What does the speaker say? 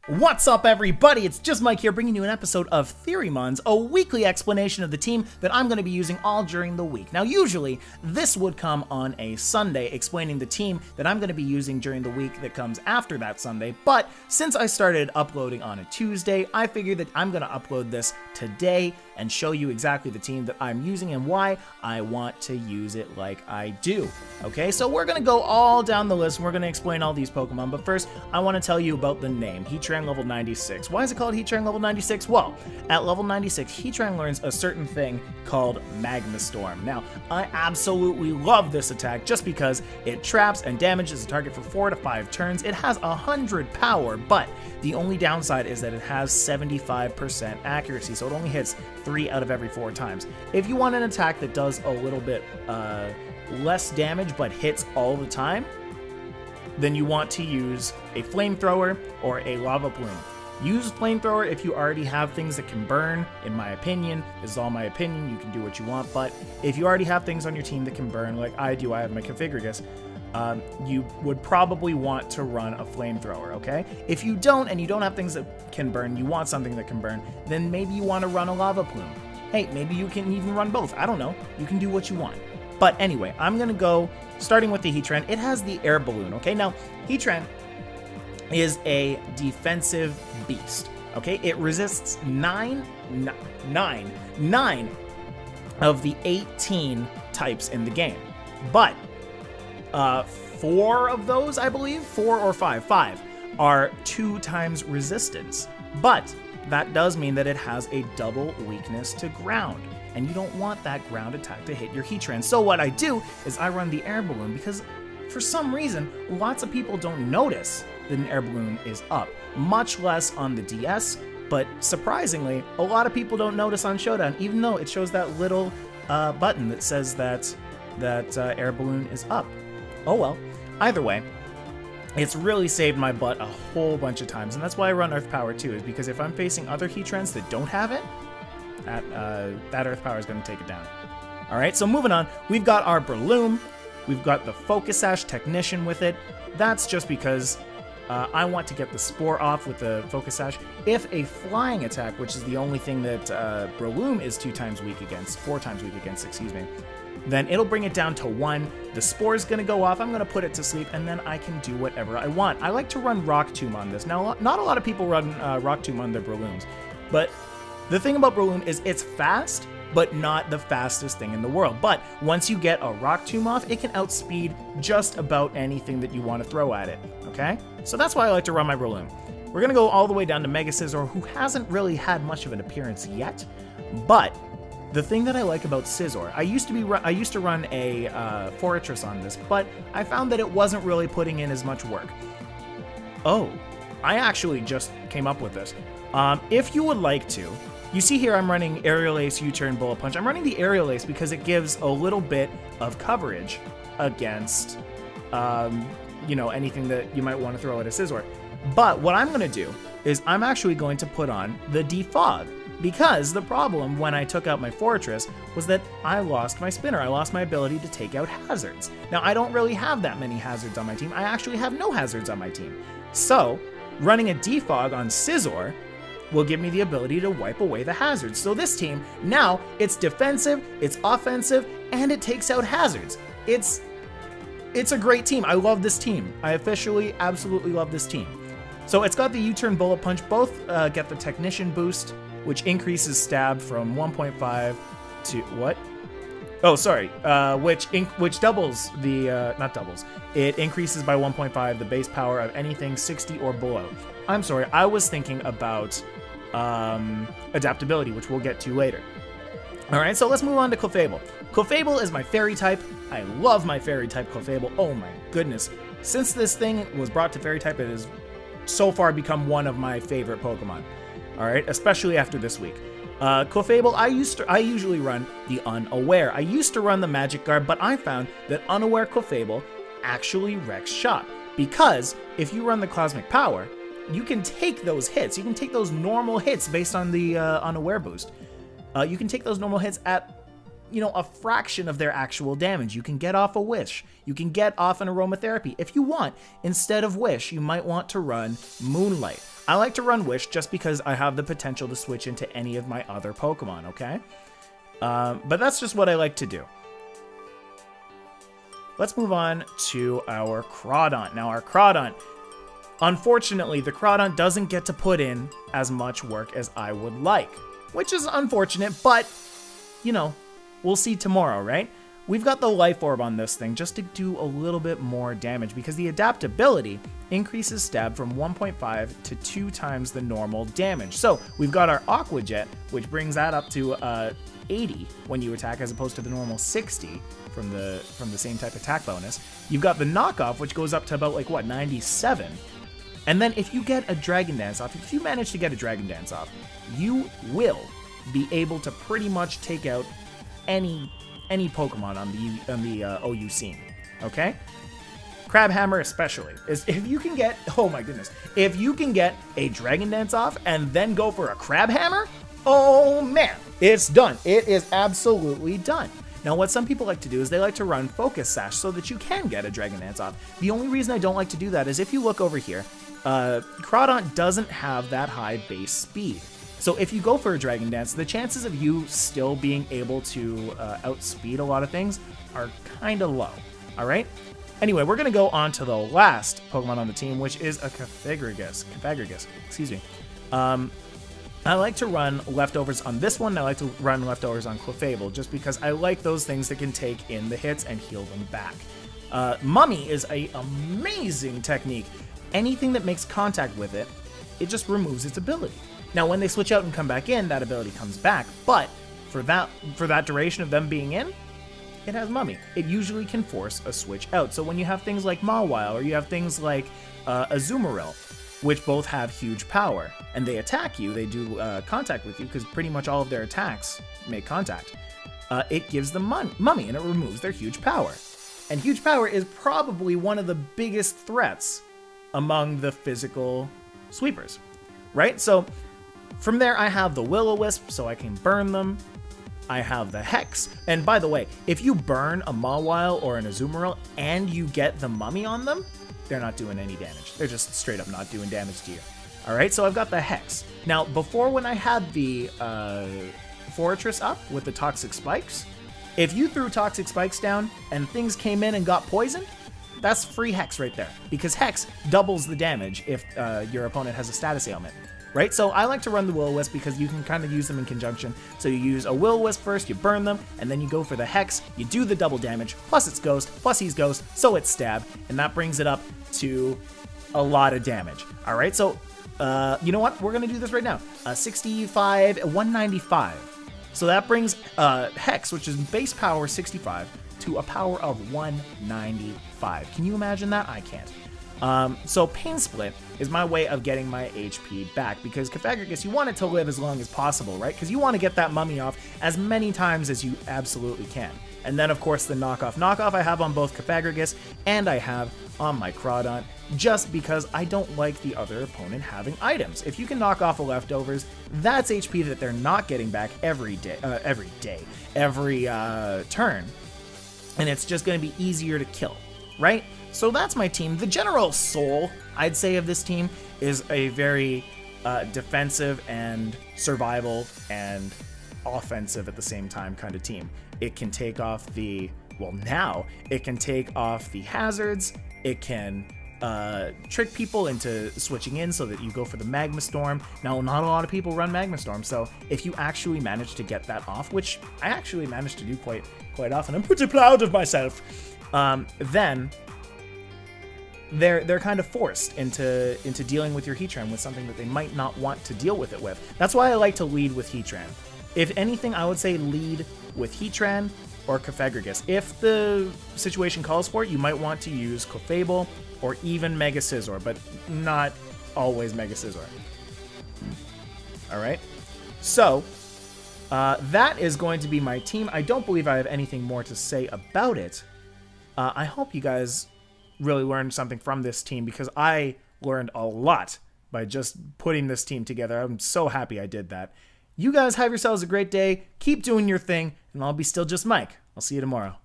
What's up, everybody? It's just Mike here, bringing you an episode of Theorymons, a weekly explanation of the team that I'm going to be using all during the week. Now, usually, this would come on a Sunday, explaining the team that I'm going to be using during the week that comes after that Sunday, but since I started uploading on a Tuesday, I figured that I'm going to upload this today and show you exactly the team that I'm using and why I want to use it like I do. Okay, so we're going to go all down the list and we're going to explain all these Pokemon, but first, I want to tell you about the name, Heatran level 96. Why is it called Heatran level 96? Well, at level 96, Heatran learns a certain thing called Magma Storm. Now, I absolutely love this attack just because it traps and damages the target for 4 to 5 turns. It has 100 power, but the only downside is that it has 75% accuracy, so it only hits 3 out of every 4 times. If you want an attack that does a little bit less damage but hits all the time, then you want to use a flamethrower or a lava plume. Use flamethrower if you already have things that can burn, in my opinion. This is all my opinion, you can do what you want, but if you already have things on your team that can burn, like I do, I have my Configuragus, you would probably want to run a flamethrower, okay? If you don't, and you don't have things that can burn, you want something that can burn, then maybe you want to run a lava plume. Hey, maybe you can even run both, I don't know. You can do what you want. But anyway, I'm gonna go starting with the Heatran. It has the air balloon, okay? Now, Heatran is a defensive beast, okay? It resists 9 of the 18 types in the game. But 4 of those, I believe, 4 or 5 are 2 times resistance. But that does mean that it has a double weakness to ground, and you don't want that ground attack to hit your Heatran. So what I do is I run the air balloon because for some reason, lots of people don't notice that an air balloon is up, much less on the DS, but surprisingly, a lot of people don't notice on Showdown, even though it shows that little button that says that air balloon is up. Oh well, either way, it's really saved my butt a whole bunch of times, and that's why I run Earth Power too, is because if I'm facing other Heatrans that don't have it, that Earth Power is going to take it down. Alright, so moving on, we've got our Breloom, we've got the Focus Sash Technician with it. That's just because I want to get the Spore off with the Focus Sash. If a flying attack, which is the only thing that Breloom is 4 times weak against, excuse me, then it'll bring it down to 1. The Spore's going to go off, I'm going to put it to sleep, and then I can do whatever I want. I like to run Rock Tomb on this. Now, not a lot of people run Rock Tomb on their Brelooms, but the thing about Breloom is it's fast, but not the fastest thing in the world. But once you get a Rock Tomb off, it can outspeed just about anything that you want to throw at it, okay? So that's why I like to run my Breloom. We're going to go all the way down to Mega Scizor, who hasn't really had much of an appearance yet, but the thing that I like about Scizor, I used to run a Fortress on this, but I found that it wasn't really putting in as much work. Oh, I actually just came up with this. If you would like to, you see here I'm running Aerial Ace, U-Turn, Bullet Punch. I'm running the Aerial Ace because it gives a little bit of coverage against, anything that you might want to throw at a Scizor. But what I'm going to do is I'm actually going to put on the Defog, because the problem when I took out my Fortress was that I lost my spinner. I lost my ability to take out hazards. Now, I don't really have that many hazards on my team. I actually have no hazards on my team. So, running a Defog on Scizor will give me the ability to wipe away the hazards. So this team, now, it's defensive, it's offensive, and it takes out hazards. It's a great team. I love this team. I officially absolutely love this team. So it's got the U-Turn, Bullet Punch. Both get the Technician boost, which increases stab from 1.5 to what? Oh, sorry. Which doubles the not doubles. It increases by 1.5 the base power of anything 60 or below. I'm sorry. I was thinking about adaptability, which we'll get to later. All right, so let's move on to Clefable. Clefable is my Fairy type. I love my Fairy type Clefable. Oh my goodness! Since this thing was brought to Fairy type, it has so far become one of my favorite Pokemon. All right, especially after this week. Clefable, I usually run the Unaware. I used to run the Magic Guard, but I found that Unaware Clefable actually wrecks shop, because if you run the Cosmic Power, you can take those hits. You can take those normal hits based on the Unaware boost. You can take those normal hits at, a fraction of their actual damage. You can get off a Wish. You can get off an Aromatherapy. If you want, instead of Wish, you might want to run Moonlight. I like to run Wish just because I have the potential to switch into any of my other Pokemon, okay? But that's just what I like to do. Let's move on to our Crawdaunt. Now, our Crawdaunt, unfortunately, the Crawdaunt doesn't get to put in as much work as I would like, which is unfortunate, but, you know, we'll see tomorrow, right? We've got the Life Orb on this thing just to do a little bit more damage because the adaptability increases stab from 1.5 to 2 times the normal damage. So we've got our Aqua Jet, which brings that up to 80 when you attack as opposed to the normal 60 from the same type attack bonus. You've got the Knockoff, which goes up to about like what, 97. And then if you get a Dragon Dance off, if you manage to get a Dragon Dance off, you will be able to pretty much take out any Pokemon on the OU scene, okay? Crabhammer especially is if you can get, oh my goodness, if you can get a Dragon Dance off and then go for a Crabhammer, oh man, it's done. It is absolutely done. Now, what some people like to do is they like to run Focus Sash so that you can get a Dragon Dance off. The only reason I don't like to do that is if you look over here, Crawdaunt doesn't have that high base speed. So if you go for a Dragon Dance, the chances of you still being able to outspeed a lot of things are kind of low, all right? Anyway, we're going to go on to the last Pokemon on the team, which is a Cofagrigus, excuse me. I like to run leftovers on this one, and I like to run leftovers on Clefable, just because I like those things that can take in the hits and heal them back. Mummy is an amazing technique. Anything that makes contact with it, it just removes its ability. Now, when they switch out and come back in, that ability comes back, but for that duration of them being in, it has Mummy. It usually can force a switch out. So when you have things like Mawile, or you have things like Azumarill, which both have huge power, and they attack you, they do contact with you, because pretty much all of their attacks make contact, it gives them Mummy, and it removes their huge power. And huge power is probably one of the biggest threats among the physical sweepers, right? So from there, I have the Will-O-Wisp, so I can burn them. I have the Hex. And by the way, if you burn a Mawile or an Azumarill and you get the Mummy on them, they're not doing any damage. They're just straight up not doing damage to you. All right, so I've got the Hex. Now, before when I had the Fortress up with the Toxic Spikes, if you threw Toxic Spikes down and things came in and got poisoned, that's free Hex right there, because Hex doubles the damage if your opponent has a status ailment. Right, so I like to run the Will-O-Wisp because you can kind of use them in conjunction. So you use a Will-O-Wisp first, you burn them, and then you go for the Hex, you do the double damage, plus it's Ghost, plus he's Ghost, so it's Stab, and that brings it up to a lot of damage. All right, so you know what? We're going to do this right now. 65, 195. So that brings Hex, which is base power 65, to a power of 195. Can you imagine that? I can't. So Pain Split is my way of getting my HP back, because Cofagrigus, you want it to live as long as possible, right? Because you want to get that Mummy off as many times as you absolutely can. And then, of course, the Knockoff. Knockoff I have on both Cofagrigus and I have on my Crawdaunt, just because I don't like the other opponent having items. If you can knock off the leftovers, that's HP that they're not getting back every turn. And it's just going to be easier to kill, right? So that's my team. The general soul, I'd say, of this team is a very defensive and survival and offensive at the same time kind of team. It can take off the, well, now it can take off the hazards. It can trick people into switching in so that you go for the Magma Storm. Now, not a lot of people run Magma Storm, so if you actually manage to get that off, which I actually managed to do quite often, I'm pretty proud of myself, then they're kind of forced into dealing with your Heatran with something that they might not want to deal with it with. That's why I like to lead with Heatran. If anything, I would say lead with Heatran or Cofagrigus. If the situation calls for it, you might want to use Clefable or even Mega Scizor, but not always Mega Scizor. All right, so that is going to be my team. I don't believe I have anything more to say about it. I hope you guys really learned something from this team, because I learned a lot by just putting this team together. I'm so happy I did that. You guys have yourselves a great day. Keep doing your thing, and I'll be still just Mike. I'll see you tomorrow.